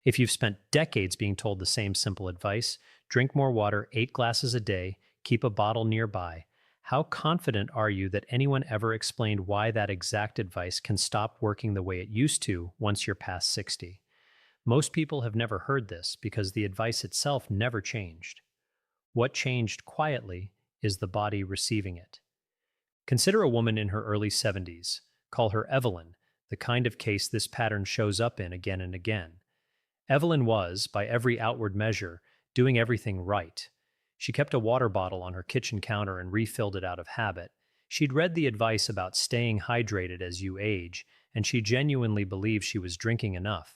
If you've spent decades being told the same simple advice, drink more water 8 glasses a day, keep a bottle nearby, how confident are you that anyone ever explained why that exact advice can stop working the way it used to once you're past 60? Most people have never heard this because the advice itself never changed. What changed quietly is the body receiving it. Consider a woman in her early 70s. Call her Evelyn, the kind of case this pattern shows up in again and again. Evelyn was, by every outward measure, doing everything right. She kept a water bottle on her kitchen counter and refilled it out of habit. She'd read the advice about staying hydrated as you age, and she genuinely believed she was drinking enough.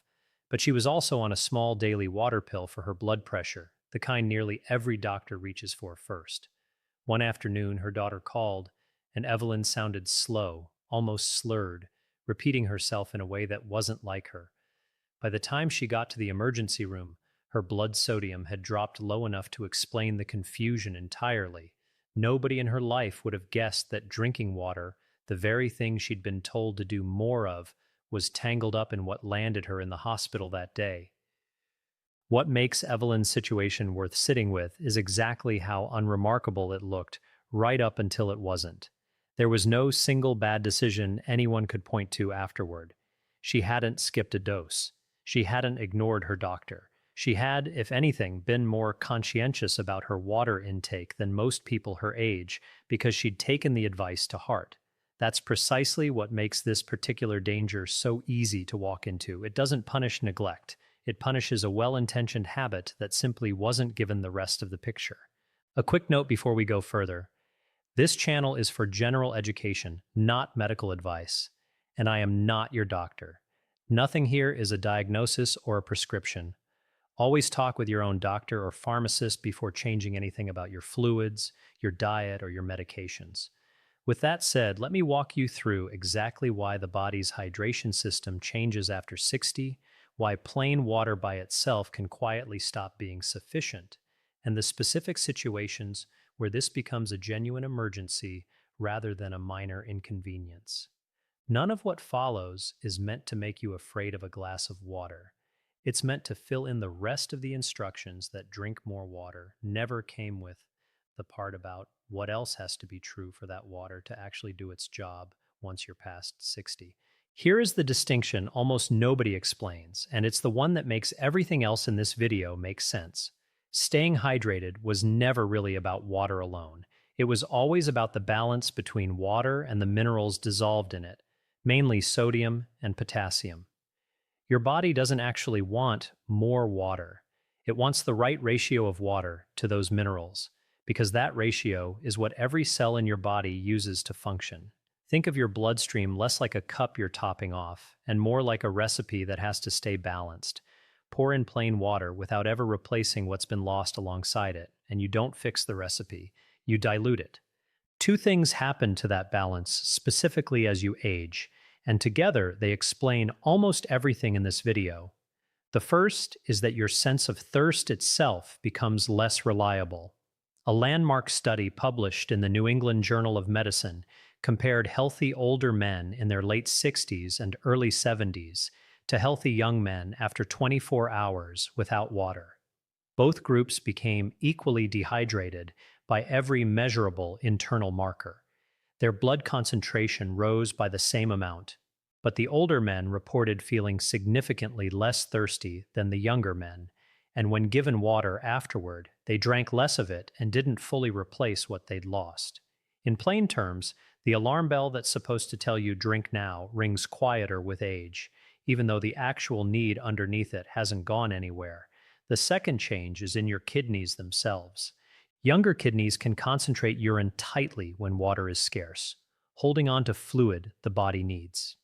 But she was also on a small daily water pill for her blood pressure, the kind nearly every doctor reaches for first. One afternoon, her daughter called, and Evelyn sounded slow, almost slurred, repeating herself in a way that wasn't like her. By the time she got to the emergency room, her blood sodium had dropped low enough to explain the confusion entirely. Nobody in her life would have guessed that drinking water, the very thing she'd been told to do more of, was tangled up in what landed her in the hospital that day. What makes Evelyn's situation worth sitting with is exactly how unremarkable it looked, right up until it wasn't. There was no single bad decision anyone could point to afterward. She hadn't skipped a dose. She hadn't ignored her doctor. She had, if anything, been more conscientious about her water intake than most people her age because she'd taken the advice to heart. That's precisely what makes this particular danger so easy to walk into. It doesn't punish neglect. It punishes a well-intentioned habit that simply wasn't given the rest of the picture. A quick note before we go further. This channel is for general education, not medical advice, and I am not your doctor. Nothing here is a diagnosis or a prescription. Always talk with your own doctor or pharmacist before changing anything about your fluids, your diet, or your medications. With that said, let me walk you through exactly why the body's hydration system changes after 60, why plain water by itself can quietly stop being sufficient, and the specific situations where this becomes a genuine emergency rather than a minor inconvenience. None of what follows is meant to make you afraid of a glass of water. It's meant to fill in the rest of the instructions that drink more water never came with the part about what else has to be true for that water to actually do its job once you're past 60. Here is the distinction almost nobody explains, and it's the one that makes everything else in this video make sense. Staying hydrated was never really about water alone. It was always about the balance between water and the minerals dissolved in it, mainly sodium and potassium. Your body doesn't actually want more water. It wants the right ratio of water to those minerals, because that ratio is what every cell in your body uses to function. Think of your bloodstream less like a cup you're topping off, and more like a recipe that has to stay balanced. Pour in plain water without ever replacing what's been lost alongside it, and you don't fix the recipe, you dilute it. Two things happen to that balance specifically as you age, and together they explain almost everything in this video. The first is that your sense of thirst itself becomes less reliable. A landmark study published in the New England Journal of Medicine compared healthy older men in their late 60s and early 70s to healthy young men after 24 hours without water. Both groups became equally dehydrated by every measurable internal marker. Their blood concentration rose by the same amount, but the older men reported feeling significantly less thirsty than the younger men, and when given water afterward, they drank less of it and didn't fully replace what they'd lost. In plain terms, the alarm bell that's supposed to tell you drink now rings quieter with age, even though the actual need underneath it hasn't gone anywhere. The second change is in your kidneys themselves. Younger kidneys can concentrate urine tightly when water is scarce, holding on to fluid the body needs.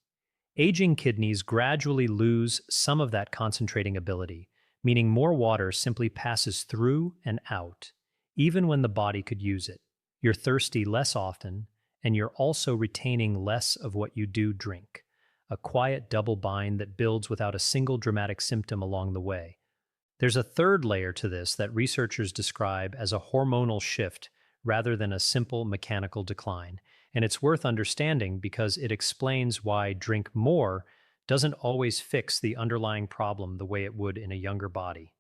Aging kidneys gradually lose some of that concentrating ability, meaning more water simply passes through and out, even when the body could use it. You're thirsty less often, and you're also retaining less of what you do drink, a quiet double bind that builds without a single dramatic symptom along the way. There's a third layer to this that researchers describe as a hormonal shift rather than a simple mechanical decline, and it's worth understanding because it explains why drink more doesn't always fix the underlying problem the way it would in a younger body.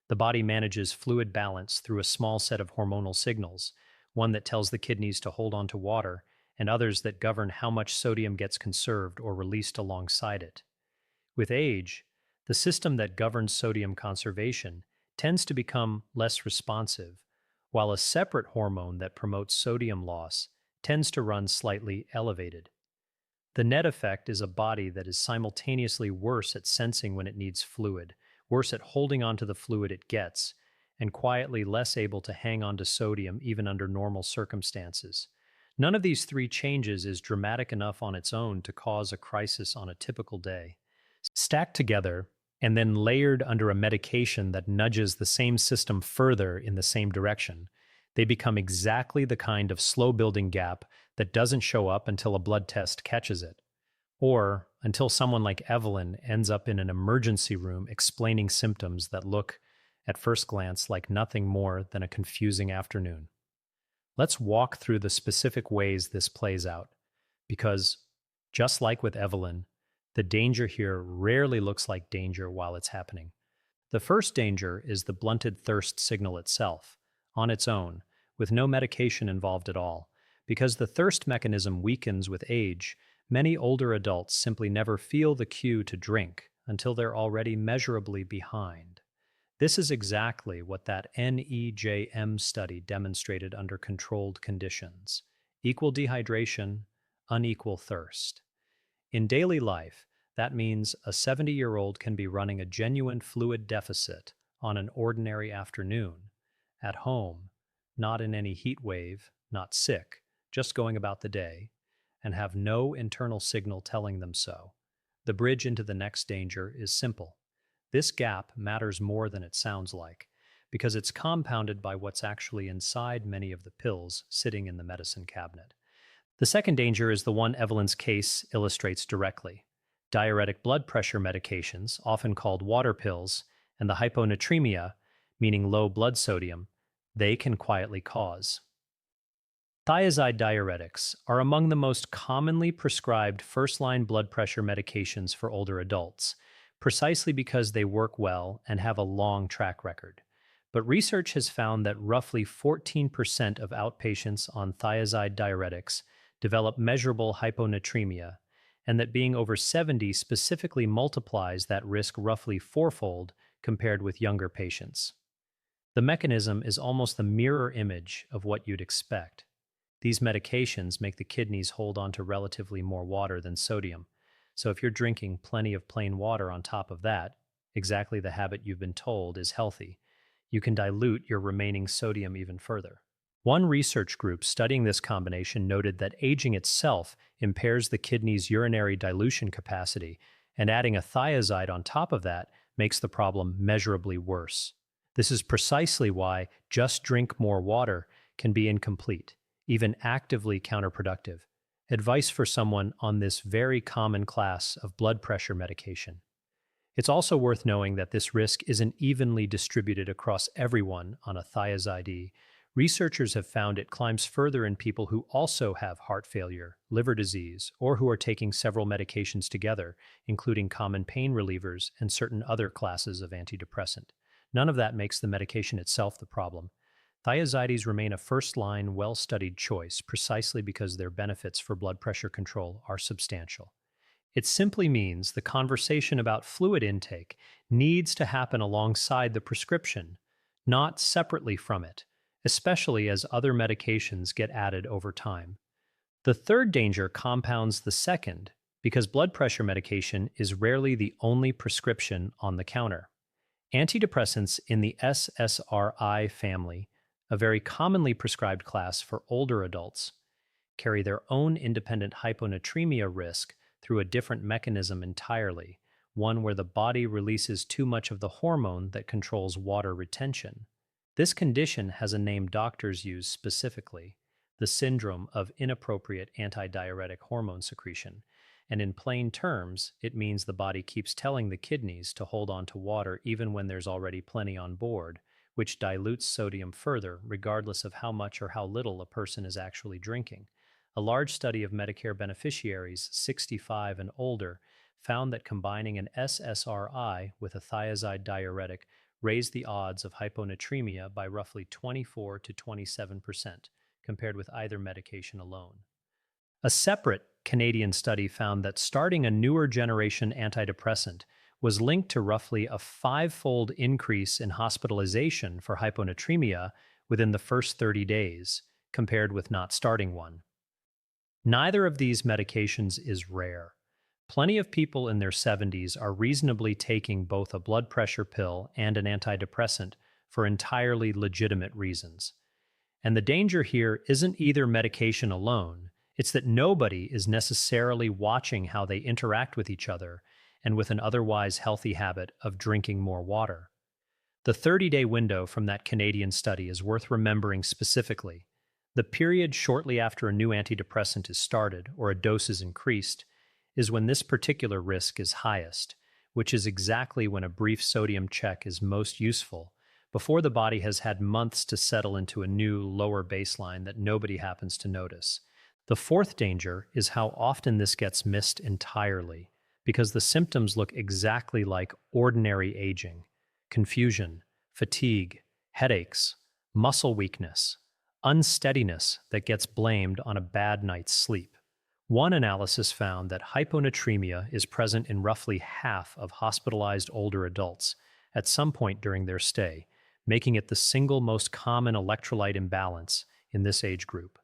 The body manages fluid balance through a small set of hormonal signals, one that tells the kidneys to hold on to water, and others that govern how much sodium gets conserved or released alongside it. With age, the system that governs sodium conservation tends to become less responsive, while a separate hormone that promotes sodium loss tends to run slightly elevated. The net effect is a body that is simultaneously worse at sensing when it needs fluid, worse at holding onto the fluid it gets, and quietly less able to hang on to sodium even under normal circumstances. None of these three changes is dramatic enough on its own to cause a crisis on a typical day. Stacked together and then layered under a medication that nudges the same system further in the same direction, they become exactly the kind of slow building gap that doesn't show up until a blood test catches it, or until someone like Evelyn ends up in an emergency room explaining symptoms that look, at first glance, like nothing more than a confusing afternoon. Let's walk through the specific ways this plays out, because, just like with Evelyn, the danger here rarely looks like danger while it's happening. The first danger is the blunted thirst signal itself, on its own, with no medication involved at all. Because the thirst mechanism weakens with age, many older adults simply never feel the cue to drink until they're already measurably behind. This is exactly what that NEJM study demonstrated under controlled conditions: equal dehydration, unequal thirst. In daily life, that means a 70-year-old can be running a genuine fluid deficit on an ordinary afternoon, at home, not in any heat wave, not sick, just going about the day, and have no internal signal telling them so. The bridge into the next danger is simple. This gap matters more than it sounds like, because it's compounded by what's actually inside many of the pills sitting in the medicine cabinet. The second danger is the one Evelyn's case illustrates directly: diuretic blood pressure medications, often called water pills, and the hyponatremia, meaning low blood sodium, they can quietly cause. Thiazide diuretics are among the most commonly prescribed first-line blood pressure medications for older adults, precisely because they work well and have a long track record. But research has found that roughly 14% of outpatients on thiazide diuretics develop measurable hyponatremia, and that being over 70 specifically multiplies that risk roughly fourfold compared with younger patients. The mechanism is almost the mirror image of what you'd expect. These medications make the kidneys hold on to relatively more water than sodium. So if you're drinking plenty of plain water on top of that, exactly the habit you've been told is healthy, you can dilute your remaining sodium even further. One research group studying this combination noted that aging itself impairs the kidney's urinary dilution capacity, and adding a thiazide on top of that makes the problem measurably worse. This is precisely why just drink more water can be incomplete, even actively counterproductive. Advice for someone on this very common class of blood pressure medication. It's also worth knowing that this risk isn't evenly distributed across everyone on a thiazide. Researchers have found it climbs further in people who also have heart failure, liver disease, or who are taking several medications together, including common pain relievers and certain other classes of antidepressant. None of that makes the medication itself the problem. Thiazides remain a first-line, well-studied choice precisely because their benefits for blood pressure control are substantial. It simply means the conversation about fluid intake needs to happen alongside the prescription, not separately from it, especially as other medications get added over time. The third danger compounds the second because blood pressure medication is rarely the only prescription on the counter. Antidepressants in the SSRI family, a very commonly prescribed class for older adults, carry their own independent hyponatremia risk through a different mechanism entirely, one where the body releases too much of the hormone that controls water retention. This condition has a name doctors use specifically: the syndrome of inappropriate antidiuretic hormone secretion. And in plain terms, it means the body keeps telling the kidneys to hold on to water even when there's already plenty on board, which dilutes sodium further, regardless of how much or how little a person is actually drinking. A large study of Medicare beneficiaries, 65 and older, found that combining an SSRI with a thiazide diuretic raised the odds of hyponatremia by roughly 24 to 27% compared with either medication alone. A separate Canadian study found that starting a newer generation antidepressant was linked to roughly a five-fold increase in hospitalization for hyponatremia within the first 30 days, compared with not starting one. Neither of these medications is rare. Plenty of people in their 70s are reasonably taking both a blood pressure pill and an antidepressant for entirely legitimate reasons. And the danger here isn't either medication alone, it's that nobody is necessarily watching how they interact with each other and with an otherwise healthy habit of drinking more water. The 30-day window from that Canadian study is worth remembering specifically. The period shortly after a new antidepressant is started or a dose is increased is when this particular risk is highest, which is exactly when a brief sodium check is most useful, before the body has had months to settle into a new, lower baseline that nobody happens to notice. The fourth danger is how often this gets missed entirely, because the symptoms look exactly like ordinary aging: confusion, fatigue, headaches, muscle weakness, unsteadiness that gets blamed on a bad night's sleep. One analysis found that hyponatremia is present in roughly half of hospitalized older adults at some point during their stay, making it the single most common electrolyte imbalance in this age group.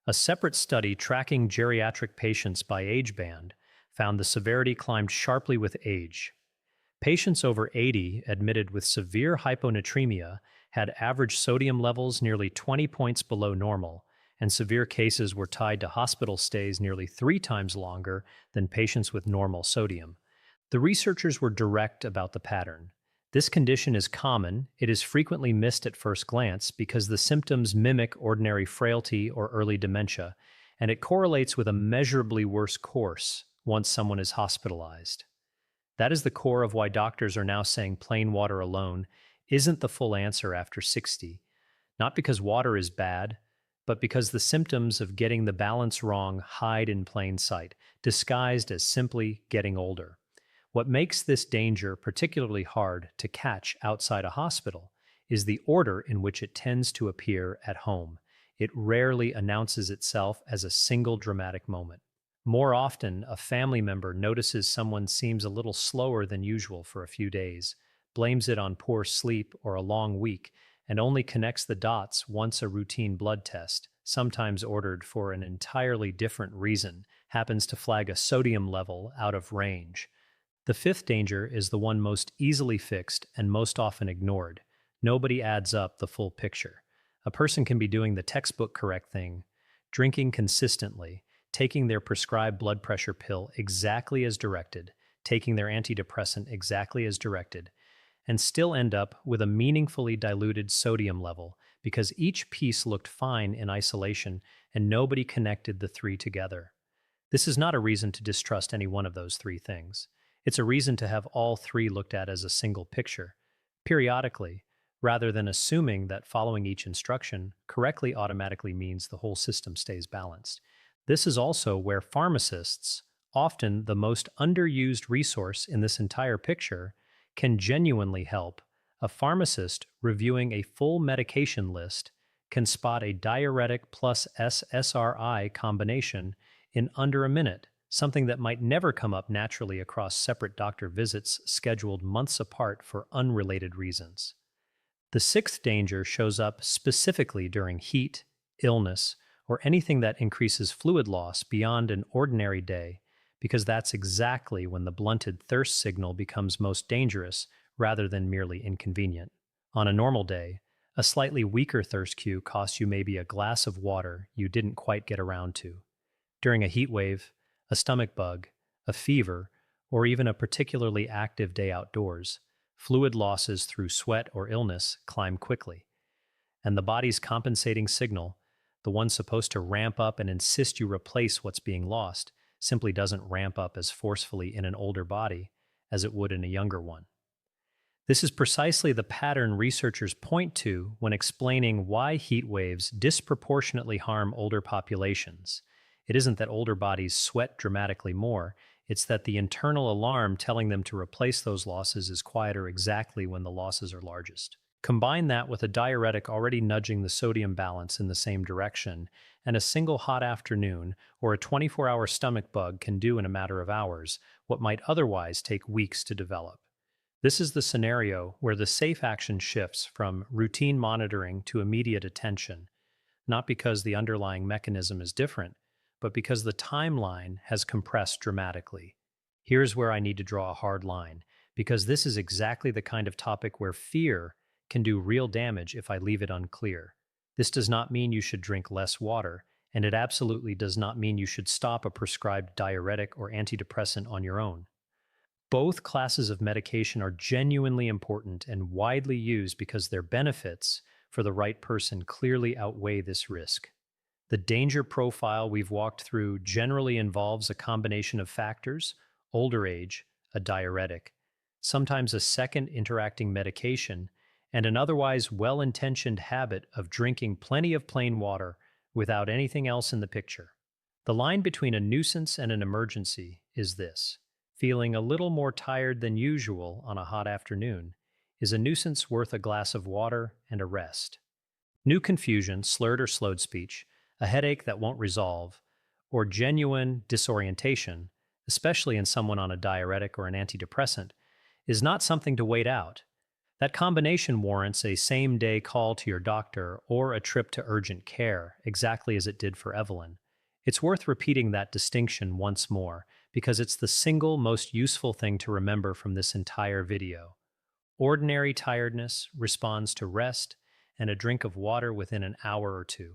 A separate study tracking geriatric patients by age band found the severity climbed sharply with age. Patients over 80 admitted with severe hyponatremia had average sodium levels nearly 20 points below normal, and severe cases were tied to hospital stays nearly 3 times longer than patients with normal sodium. The researchers were direct about the pattern. This condition is common, it is frequently missed at first glance because the symptoms mimic ordinary frailty or early dementia, and it correlates with a measurably worse course once someone is hospitalized. That is the core of why doctors are now saying plain water alone isn't the full answer after 60, not because water is bad, but because the symptoms of getting the balance wrong hide in plain sight, disguised as simply getting older. What makes this danger particularly hard to catch outside a hospital is the order in which it tends to appear at home. It rarely announces itself as a single dramatic moment. More often, a family member notices someone seems a little slower than usual for a few days, blames it on poor sleep or a long week, and only connects the dots once a routine blood test, sometimes ordered for an entirely different reason, happens to flag a sodium level out of range. The fifth danger is the one most easily fixed and most often ignored. Nobody adds up the full picture. A person can be doing the textbook correct thing, drinking consistently, taking their prescribed blood pressure pill exactly as directed, taking their antidepressant exactly as directed, and still end up with a meaningfully diluted sodium level because each piece looked fine in isolation and nobody connected the three together. This is not a reason to distrust any one of those three things. It's a reason to have all three looked at as a single picture, periodically, rather than assuming that following each instruction correctly automatically means the whole system stays balanced. This is also where pharmacists, often the most underused resource in this entire picture, can genuinely help. A pharmacist reviewing a full medication list can spot a diuretic plus SSRI combination in under a minute, something that might never come up naturally across separate doctor visits scheduled months apart for unrelated reasons. The sixth danger shows up specifically during heat, illness, or anything that increases fluid loss beyond an ordinary day, because that's exactly when the blunted thirst signal becomes most dangerous rather than merely inconvenient. On a normal day, a slightly weaker thirst cue costs you maybe a glass of water you didn't quite get around to. During a heat wave, a stomach bug, a fever, or even a particularly active day outdoors, fluid losses through sweat or illness climb quickly. And the body's compensating signal, the one supposed to ramp up and insist you replace what's being lost, simply doesn't ramp up as forcefully in an older body as it would in a younger one. This is precisely the pattern researchers point to when explaining why heat waves disproportionately harm older populations. It isn't that older bodies sweat dramatically more, It's that the internal alarm telling them to replace those losses is quieter exactly when the losses are largest. Combine that with a diuretic already nudging the sodium balance in the same direction, and a single hot afternoon or a 24-hour stomach bug can do in a matter of hours what might otherwise take weeks to develop. This is the scenario where the safe action shifts from routine monitoring to immediate attention, not because the underlying mechanism is different, but because the timeline has compressed dramatically. Here's where I need to draw a hard line, because this is exactly the kind of topic where fear can do real damage if I leave it unclear. This does not mean you should drink less water, and it absolutely does not mean you should stop a prescribed diuretic or antidepressant on your own. Both classes of medication are genuinely important and widely used because their benefits for the right person clearly outweigh this risk. The danger profile we've walked through generally involves a combination of factors: older age, a diuretic, sometimes a second interacting medication, and an otherwise well intentioned habit of drinking plenty of plain water without anything else in the picture. The line between a nuisance and an emergency is this: feeling a little more tired than usual on a hot afternoon is a nuisance worth a glass of water and a rest. New confusion, slurred or slowed speech, a headache that won't resolve, or genuine disorientation, especially in someone on a diuretic or an antidepressant, is not something to wait out. That combination warrants a same day call to your doctor or a trip to urgent care, exactly as it did for Evelyn. It's worth repeating that distinction once more, because it's the single most useful thing to remember from this entire video. Ordinary tiredness responds to rest and a drink of water within an hour or two.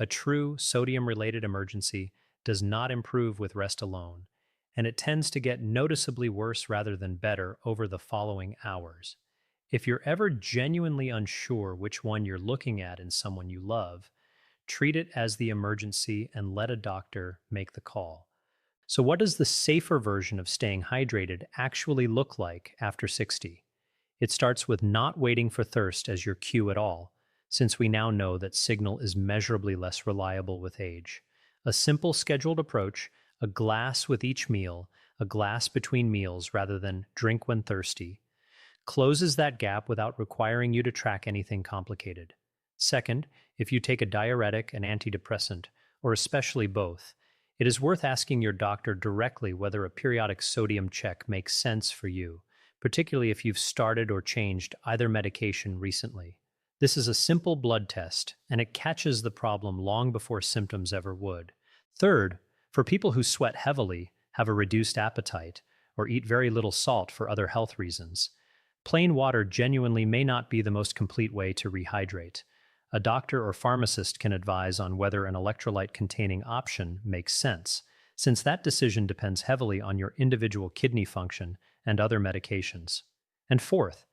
A true sodium-related emergency does not improve with rest alone, and it tends to get noticeably worse rather than better over the following hours. If you're ever genuinely unsure which one you're looking at in someone you love, treat it as the emergency and let a doctor make the call. So, what does the safer version of staying hydrated actually look like after 60? It starts with not waiting for thirst as your cue at all, since we now know that signal is measurably less reliable with age. A simple scheduled approach, a glass with each meal, a glass between meals rather than drink when thirsty, closes that gap without requiring you to track anything complicated. Second, if you take a diuretic, an antidepressant, or especially both, it is worth asking your doctor directly whether a periodic sodium check makes sense for you, particularly if you've started or changed either medication recently. This is a simple blood test, and it catches the problem long before symptoms ever would. Third, for people who sweat heavily, have a reduced appetite, or eat very little salt for other health reasons, plain water genuinely may not be the most complete way to rehydrate. A doctor or pharmacist can advise on whether an electrolyte-containing option makes sense, since that decision depends heavily on your individual kidney function and other medications. And fourth,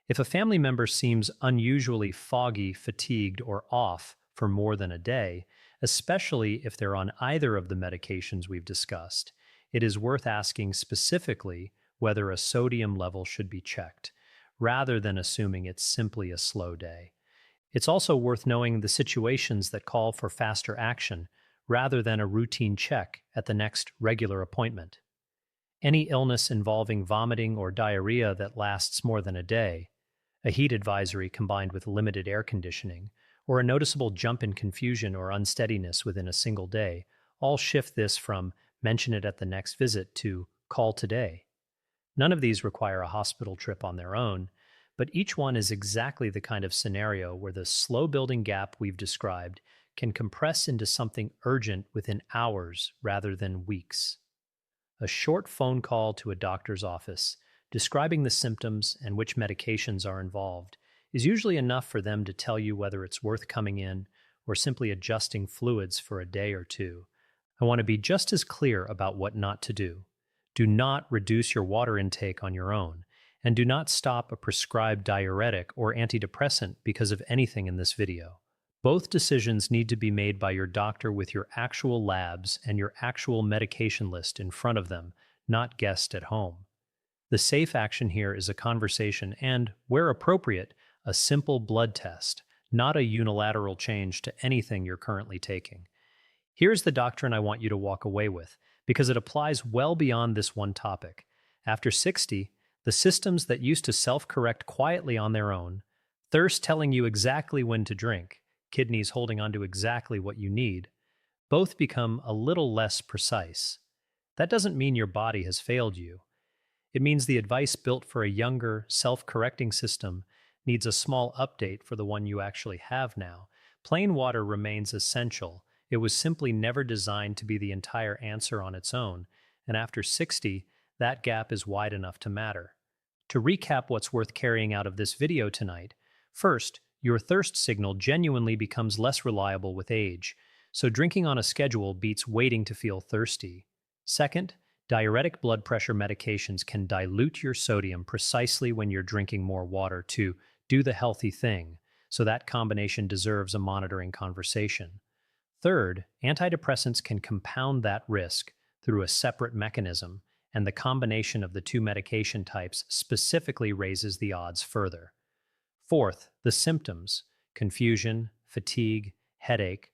if a family member seems unusually foggy, fatigued, or off for more than a day, especially if they're on either of the medications we've discussed, it is worth asking specifically whether a sodium level should be checked, rather than assuming it's simply a slow day. It's also worth knowing the situations that call for faster action, rather than a routine check at the next regular appointment. Any illness involving vomiting or diarrhea that lasts more than a day, a heat advisory combined with limited air conditioning, or a noticeable jump in confusion or unsteadiness within a single day, all shift this from mention it at the next visit to call today. None of these require a hospital trip on their own, but each one is exactly the kind of scenario where the slow building gap we've described can compress into something urgent within hours rather than weeks. A short phone call to a doctor's office, describing the symptoms and which medications are involved, is usually enough for them to tell you whether it's worth coming in or simply adjusting fluids for a day or two. I want to be just as clear about what not to do. Do not reduce your water intake on your own, and do not stop a prescribed diuretic or antidepressant because of anything in this video. Both decisions need to be made by your doctor with your actual labs and your actual medication list in front of them, not guessed at home. The safe action here is a conversation and, where appropriate, a simple blood test, not a unilateral change to anything you're currently taking. Here's the doctrine I want you to walk away with, because it applies well beyond this one topic. After 60, the systems that used to self-correct quietly on their own, thirst telling you exactly when to drink, kidneys holding onto exactly what you need, both become a little less precise. That doesn't mean your body has failed you. It means the advice built for a younger, self-correcting system needs a small update for the one you actually have now. Plain water remains essential. It was simply never designed to be the entire answer on its own, and after 60, that gap is wide enough to matter. To recap what's worth carrying out of this video tonight, first, your thirst signal genuinely becomes less reliable with age, so drinking on a schedule beats waiting to feel thirsty. Second, diuretic blood pressure medications can dilute your sodium precisely when you're drinking more water to do the healthy thing, so that combination deserves a monitoring conversation. Third, antidepressants can compound that risk through a separate mechanism, and the combination of the two medication types specifically raises the odds further. Fourth, the symptoms, confusion, fatigue, headache,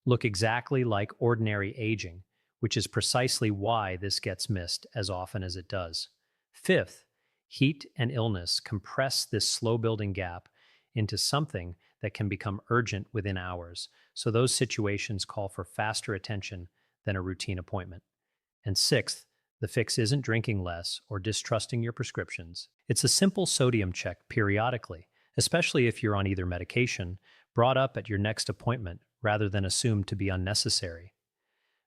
look exactly like ordinary aging, which is precisely why this gets missed as often as it does. Fifth, heat and illness compress this slow-building gap into something that can become urgent within hours, so those situations call for faster attention than a routine appointment. And sixth, the fix isn't drinking less or distrusting your prescriptions. It's a simple sodium check periodically, especially if you're on either medication, brought up at your next appointment rather than assumed to be unnecessary.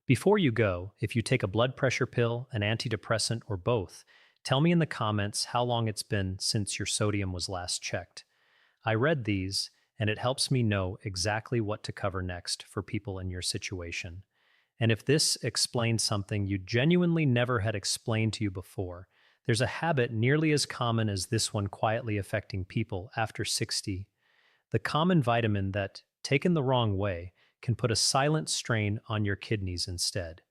Before you go, if you take a blood pressure pill, an antidepressant, or both, tell me in the comments how long it's been since your sodium was last checked. I read these, and it helps me know exactly what to cover next for people in your situation. And if this explains something you genuinely never had explained to you before, there's a habit nearly as common as this one quietly affecting people after 60. The common vitamin that, taken the wrong way, can put a silent strain on your kidneys instead.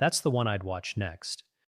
That's the one I'd watch next.